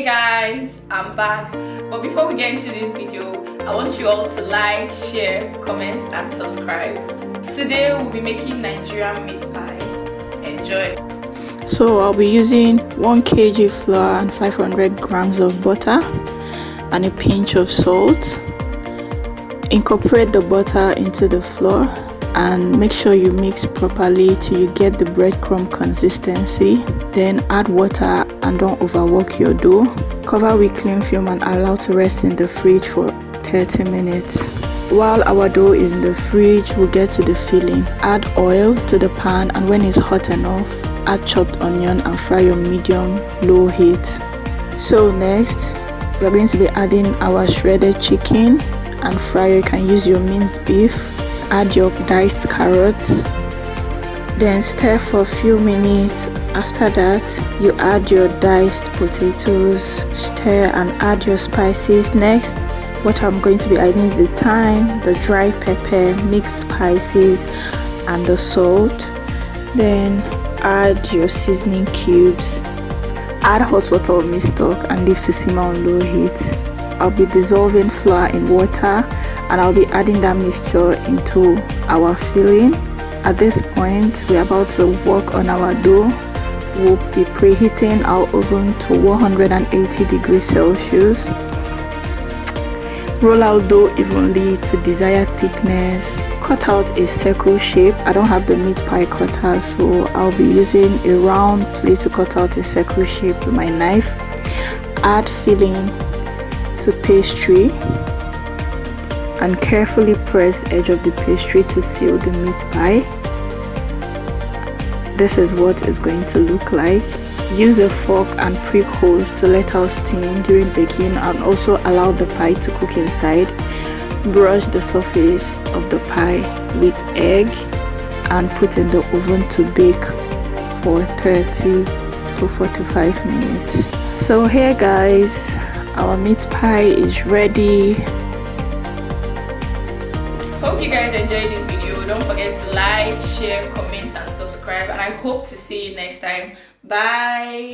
Hey guys, I'm back. But before we get into this video, I want you all to like, share, comment and subscribe. Today we'll be making Nigerian meat pie. Enjoy. So I'll be using 1 kg flour and 500 grams of butter and a pinch of salt. Incorporate the butter into the flour and make sure you mix properly till you get the breadcrumb consistency. Then add water and don't overwork your dough. Cover with cling film and allow to rest in the fridge for 30 minutes. While our dough is in the fridge, we'll get to the filling. Add oil to the pan and when it's hot enough, add chopped onion and fry on medium-low heat. So next, we're going to be adding our shredded chicken and fryer. You can use your minced beef. Add your diced carrots, then stir for a few minutes. After that, you add your diced potatoes, stir and add your spices. Next, what I'm going to be adding is the thyme, the dry pepper, mixed spices and the salt. Then add your seasoning cubes. Add hot water or meat stock and leave to simmer on low heat. I'll be dissolving flour in water and I'll be adding that mixture into our filling. At this point, we're about to work on our dough. We'll be preheating our oven to 180 degrees Celsius. Roll out dough evenly to desired thickness. Cut out a circle shape. I don't have the meat pie cutter, so I'll be using a round plate to cut out a circle shape with my knife. Add filling to pastry and carefully press edge of the pastry to seal the meat pie. This is what it's going to look like. Use a fork and prick holes to let out steam during baking and also allow the pie to cook inside. Brush the surface of the pie with egg and put in the oven to bake for 30 to 45 minutes. So here guys, our meat pie is ready. Hope you guys enjoyed this video. Don't forget to like, share, comment and subscribe, and I hope to see you next time. Bye.